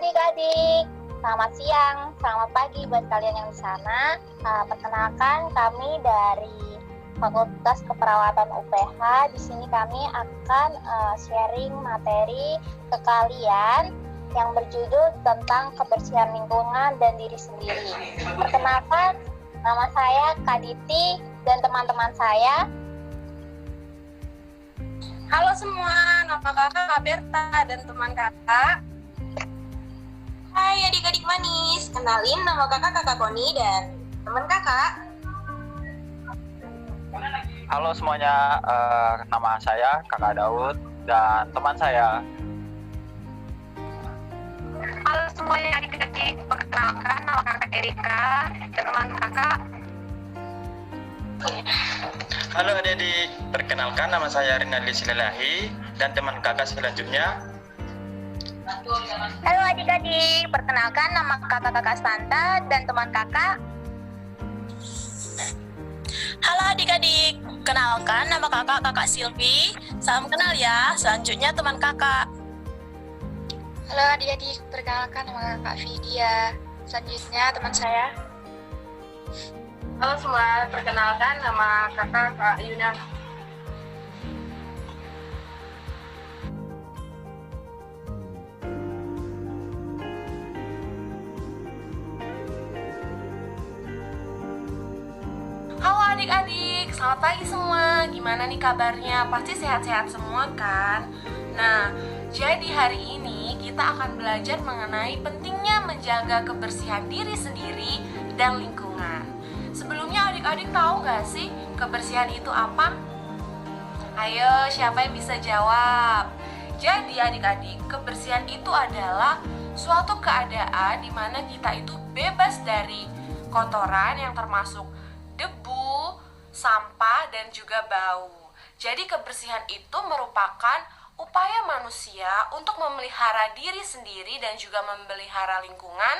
adik-adik, selamat siang, selamat pagi buat kalian yang di sana. Perkenalkan, kami dari Fakultas Keperawatan UPH. Di sini kami akan sharing materi ke kalian yang berjudul tentang kebersihan lingkungan dan diri sendiri. Perkenalkan, nama saya Kak Diti dan teman-teman saya. Halo semua, nama kakak Kak Berta dan teman kakak. Hai adik-adik manis, kenalin nama kakak Kakak Koni dan teman kakak. Halo semuanya, nama saya Kakak Daud dan teman saya. Halo semuanya adik-adik, perkenalkan nama kakak Erika dan teman kakak. Halo adik-adik, perkenalkan nama saya Rinaldi Silalahi dan teman kakak selanjutnya. Halo adik-adik, perkenalkan nama kakak Santa dan teman kakak. Halo adik-adik, kenalkan nama kakak Silvi. Salam kenal ya, selanjutnya teman kakak. Halo adik-adik, perkenalkan nama kakak Vidya. Selanjutnya teman saya. Halo semua, perkenalkan nama kakak Kak Yuna. Halo adik-adik, selamat pagi semua. Gimana nih kabarnya? Pasti sehat-sehat semua kan? Nah, jadi hari ini kita akan belajar mengenai pentingnya menjaga kebersihan diri sendiri dan lingkungan. Sebelumnya adik-adik tahu nggak sih kebersihan itu apa? Ayo, siapa yang bisa jawab? Jadi adik-adik, kebersihan itu adalah suatu keadaan di mana kita itu bebas dari kotoran yang termasuk debu, sampah, dan juga bau. Jadi kebersihan itu merupakan upaya manusia untuk memelihara diri sendiri dan juga memelihara lingkungan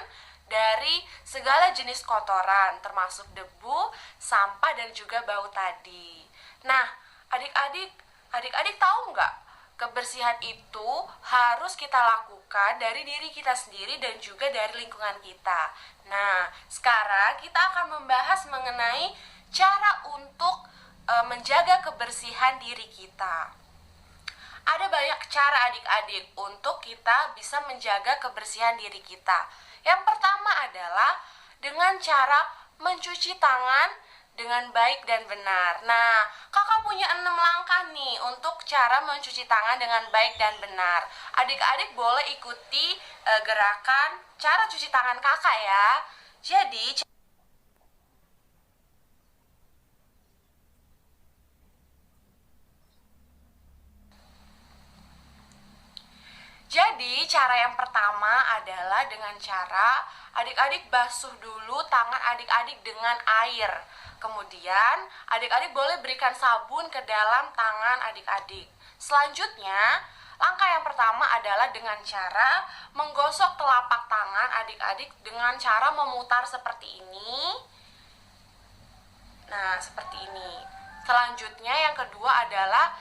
dari segala jenis kotoran, termasuk debu, sampah, dan juga bau tadi. Nah, adik-adik tahu nggak? Kebersihan itu harus kita lakukan dari diri kita sendiri dan juga dari lingkungan kita. Nah, sekarang kita akan membahas mengenai cara untuk menjaga kebersihan diri kita. Ada banyak cara adik-adik untuk kita bisa menjaga kebersihan diri kita. Yang pertama adalah dengan cara mencuci tangan dengan baik dan benar. Nah, kakak punya 6 langkah nih untuk cara mencuci tangan dengan baik dan benar. Adik-adik boleh ikuti gerakan cara cuci tangan kakak ya. Jadi cara yang pertama adalah dengan cara adik-adik basuh dulu tangan adik-adik dengan air. Kemudian adik-adik boleh berikan sabun ke dalam tangan adik-adik. Selanjutnya, langkah yang pertama adalah dengan cara menggosok telapak tangan adik-adik dengan cara memutar seperti ini. Nah, seperti ini. Selanjutnya yang kedua adalah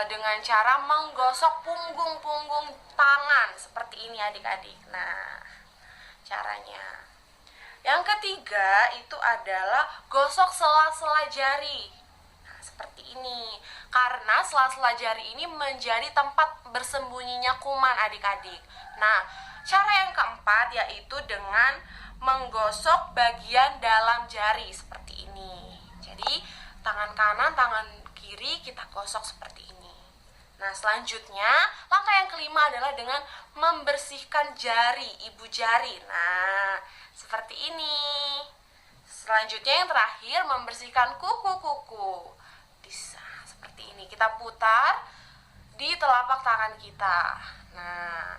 dengan cara menggosok punggung tangan seperti ini adik-adik. Nah, caranya. Yang ketiga itu adalah gosok sela-sela jari. Nah, seperti ini. Karena sela-sela jari ini menjadi tempat bersembunyinya kuman adik-adik. Nah, cara yang keempat yaitu dengan menggosok bagian dalam jari seperti ini. Jadi, tangan kanan, tangan kiri kita gosok seperti ini. Nah, selanjutnya langkah yang kelima adalah dengan membersihkan jari, ibu jari. Nah, seperti ini. Selanjutnya yang terakhir membersihkan kuku-kuku. Bisa seperti ini. Kita putar di telapak tangan kita. Nah,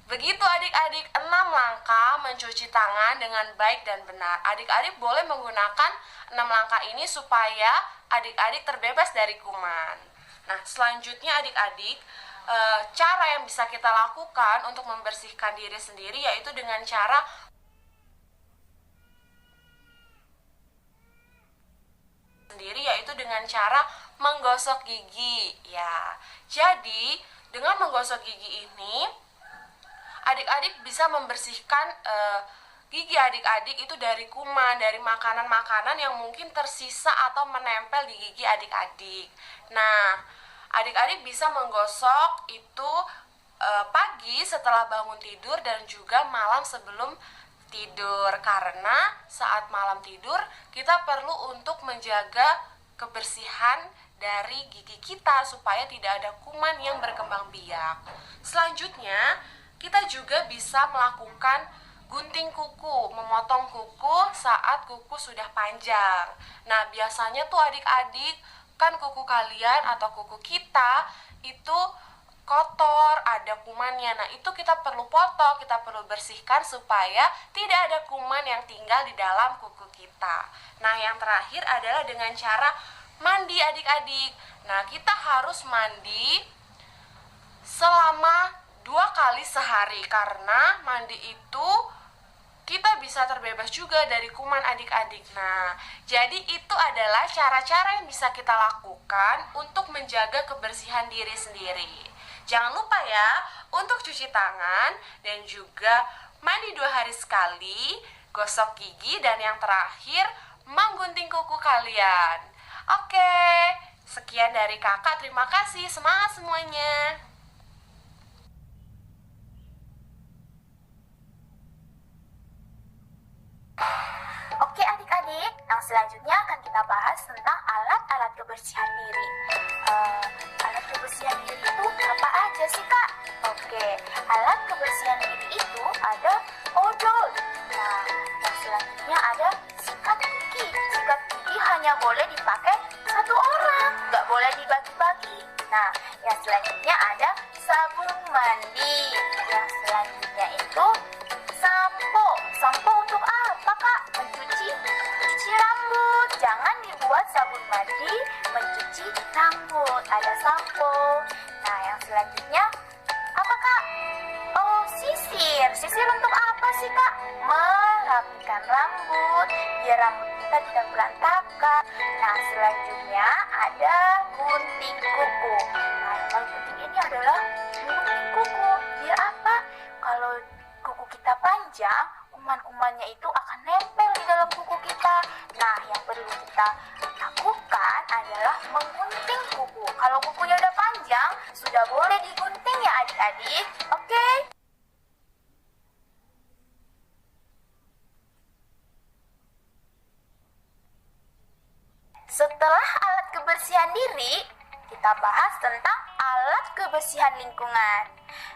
begitu adik-adik 6 langkah mencuci tangan dengan baik dan benar. Adik-adik boleh menggunakan 6 langkah ini supaya adik-adik terbebas dari kuman. Nah, selanjutnya adik-adik, cara yang bisa kita lakukan untuk membersihkan diri sendiri yaitu dengan cara menggosok gigi. Ya, jadi dengan menggosok gigi ini adik-adik bisa membersihkan gigi adik-adik itu dari kuman, dari makanan-makanan yang mungkin tersisa atau menempel di gigi adik-adik. Nah, adik-adik bisa menggosok itu pagi setelah bangun tidur dan juga malam sebelum tidur, karena saat malam tidur kita perlu untuk menjaga kebersihan dari gigi kita supaya tidak ada kuman yang berkembang biak. Selanjutnya, kita juga bisa melakukan gunting kuku, memotong kuku saat kuku sudah panjang. Nah, biasanya tuh adik-adik, kan kuku kalian atau kuku kita itu kotor, ada kumannya. Nah, itu kita perlu potong, kita perlu bersihkan supaya tidak ada kuman yang tinggal di dalam kuku kita. Nah, yang terakhir adalah dengan cara mandi adik-adik. Nah, kita harus mandi selama 2 kali sehari, karena mandi itu kita bisa terbebas juga dari kuman adik-adik. Nah, jadi itu adalah cara-cara yang bisa kita lakukan untuk menjaga kebersihan diri sendiri. Jangan lupa ya untuk cuci tangan dan juga mandi 2 hari sekali, gosok gigi, dan yang terakhir menggunting kuku kalian. Oke, sekian dari kakak. Terima kasih, semangat semuanya. Oke adik-adik, yang selanjutnya akan kita bahas tentang alat-alat kebersihan diri. Alat kebersihan diri itu apa aja sih kak? Oke, alat kebersihan diri itu ada odol. Nah, yang selanjutnya ada sikat gigi. Sikat gigi hanya boleh dipakai 1 orang, nggak boleh dibagi-bagi. Nah, yang selanjutnya ada sabun mandi. Yang selanjutnya itu sampo. Sampo untuk apa kak? Mencuci rambut. Jangan dibuat sabun mandi mencuci rambut. Ada sampo. Nah, yang selanjutnya apa kak? Oh, sisir. Sisir untuk apa sih kak? Merapikan rambut biar rambut kita tidak berantakan. Nah, selanjutnya ada gunting kuku. Nah, yang paling penting ini adalah gunting kuku. Biar apa? Kalau kuku kita panjang, kuman-kumannya itu akan nempel di dalam kuku kita. Nah, yang perlu kita lakukan adalah menggunting kuku. Kalau kukunya udah panjang, sudah boleh digunting ya adik-adik. Oke? Setelah alat kebersihan diri, kita bahas tentang alat kebersihan lingkungan.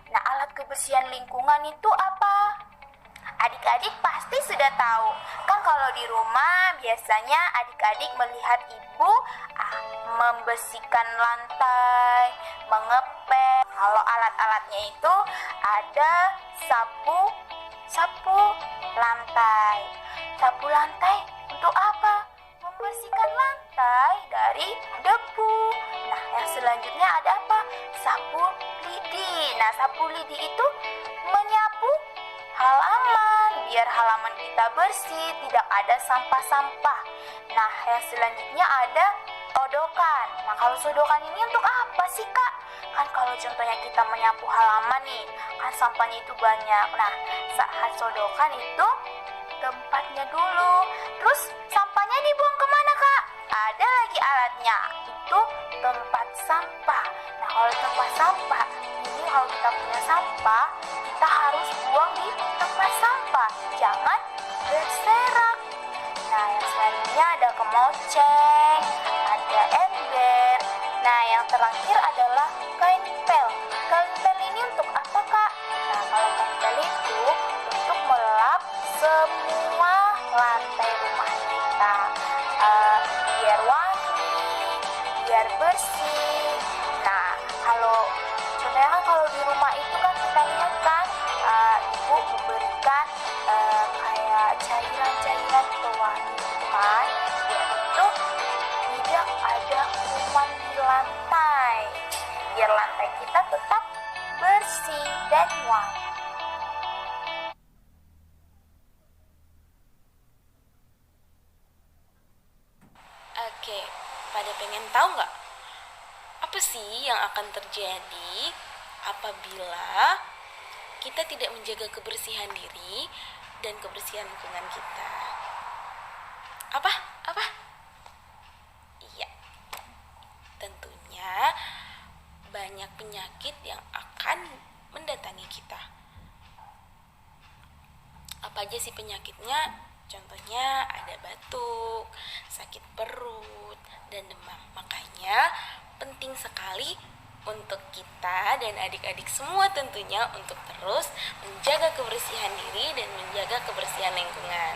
Nah, alat kebersihan lingkungan itu apa? Adik-adik pasti sudah tahu. Kan kalau di rumah biasanya adik-adik melihat ibu membersihkan lantai, mengepel. Kalau alat-alatnya itu ada sapu lantai. Sapu lantai untuk apa? Membersihkan lantai dari debu. Nah, yang selanjutnya ada apa? Sapu lidi. Nah, sapu lidi itu menyapu halaman biar halaman kita bersih, tidak ada sampah-sampah. Nah, yang selanjutnya ada sodokan. Nah, kalau sodokan ini untuk apa sih kak? Kan kalau contohnya kita menyapu halaman nih, kan sampahnya itu banyak. Nah, saat sodokan itu tempatnya dulu. Terus sampahnya dibuang kemana kak? Ada lagi alatnya, itu tempat sampah. Nah, kalau tempat sampah ini, kalau kita punya sampah, kita harus buang di tempat sampah, jangan berserak. Nah, yang selanjutnya ada kemoceng, ada ember. Nah, yang terakhir adalah kain pel. Kain pel ini untuk apa kak? Nah, kalau kain pel itu untuk melap semua lantai rumah kita, biar wangi, biar bersih. Nah, kalau contohnya kan kalau di rumah itu kan kita lihat kan ibu memberikan kayak cairan-cairan pewangi kan, biar itu tidak ada kuman di lantai, biar lantai kita tetap bersih dan wangi. Oke, pada pengen tahu nggak? Apa sih yang akan terjadi apabila kita tidak menjaga kebersihan diri dan kebersihan lingkungan kita. Apa? Iya. Tentunya banyak penyakit yang akan mendatangi kita. Apa aja sih penyakitnya? Contohnya ada batuk, sakit perut, dan demam. Makanya penting sekali untuk kita dan adik-adik semua tentunya untuk terus menjaga kebersihan diri dan menjaga kebersihan lingkungan.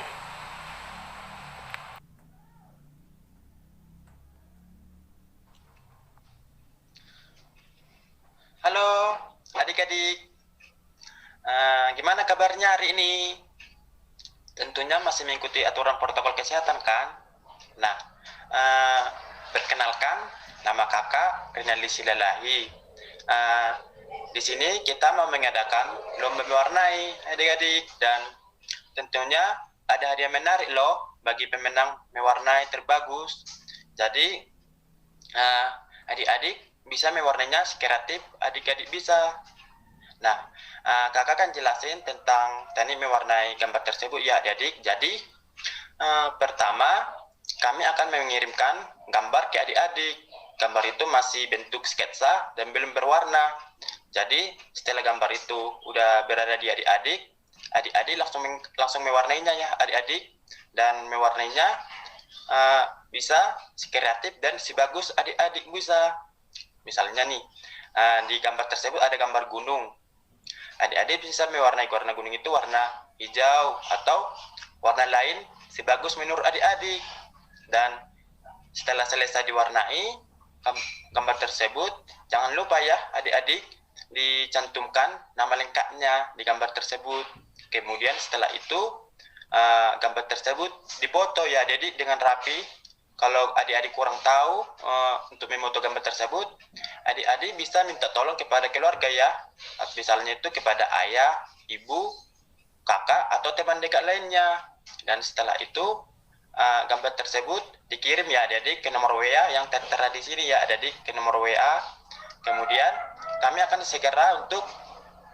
Halo adik-adik, gimana kabarnya hari ini? Tentunya masih mengikuti aturan protokol kesehatan kan? Nah, perkenalkan, nama kakak Rinaldi Silalahi. Di sini kita mau mengadakan lomba mewarnai adik-adik, dan tentunya ada hadiah menarik loh bagi pemenang mewarnai terbagus. Jadi adik-adik bisa mewarnainya sekreatif adik-adik bisa. Nah, kakak akan jelasin tentang teknik mewarnai gambar tersebut ya adik-adik. Jadi pertama kami akan mengirimkan gambar ke adik-adik. Gambar itu masih bentuk sketsa dan belum berwarna. Jadi setelah gambar itu udah berada di adik-adik, adik-adik langsung mewarnainya ya adik-adik, dan mewarnainya bisa sekreatif dan sebagus adik-adik bisa. Misalnya nih, di gambar tersebut ada gambar gunung. Adik-adik bisa mewarnai warna gunung itu warna hijau atau warna lain sebagus menurut adik-adik. Dan setelah selesai diwarnai gambar tersebut, jangan lupa ya adik-adik dicantumkan nama lengkapnya di gambar tersebut. Kemudian setelah itu gambar tersebut dipoto ya adik-adik dengan rapi. Kalau adik-adik kurang tahu untuk memoto gambar tersebut, adik-adik bisa minta tolong kepada keluarga ya. Misalnya itu kepada ayah, ibu, kakak, atau teman dekat lainnya. Dan setelah itu gambar tersebut dikirim ya adik-adik ke nomor WA yang tertera di sini ya adik-adik, ke nomor WA. Kemudian kami akan segera untuk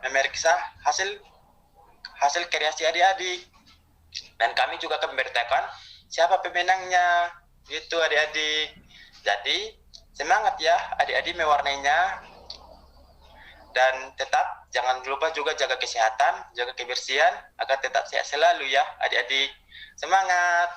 memeriksa hasil kreasi adik-adik. Dan kami juga akan memberitakan siapa pemenangnya. Gitu adik-adik. Jadi semangat ya adik-adik mewarnainya, dan tetap jangan lupa juga jaga kesehatan, jaga kebersihan agar tetap sehat selalu ya adik-adik. Semangat.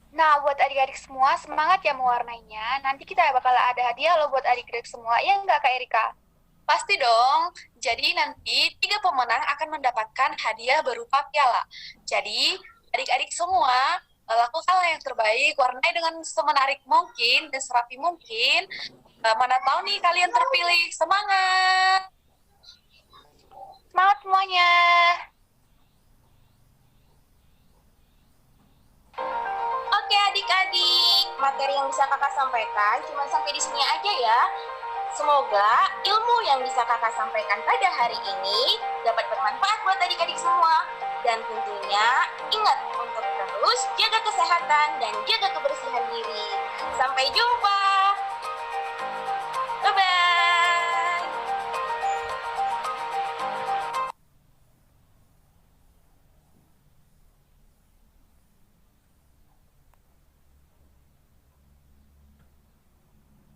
Nah, buat adik-adik semua, semangat ya mewarnainya. Nanti kita bakal ada hadiah loh buat adik-adik semua. Ya enggak, Kak Erika? Pasti dong. Jadi nanti 3 pemenang akan mendapatkan hadiah berupa piala. Jadi adik-adik semua lakukanlah yang terbaik, warnai dengan semenarik mungkin dan serapi mungkin. Mana tahu nih kalian terpilih. Semangat! Semangat semuanya! Oke adik-adik, materi yang bisa kakak sampaikan cuma sampai di sini aja ya. Semoga ilmu yang bisa kakak sampaikan pada hari ini dapat bermanfaat buat adik-adik semua. Dan tentunya ingat untuk terus jaga kesehatan dan jaga kebersihan diri. Sampai jumpa!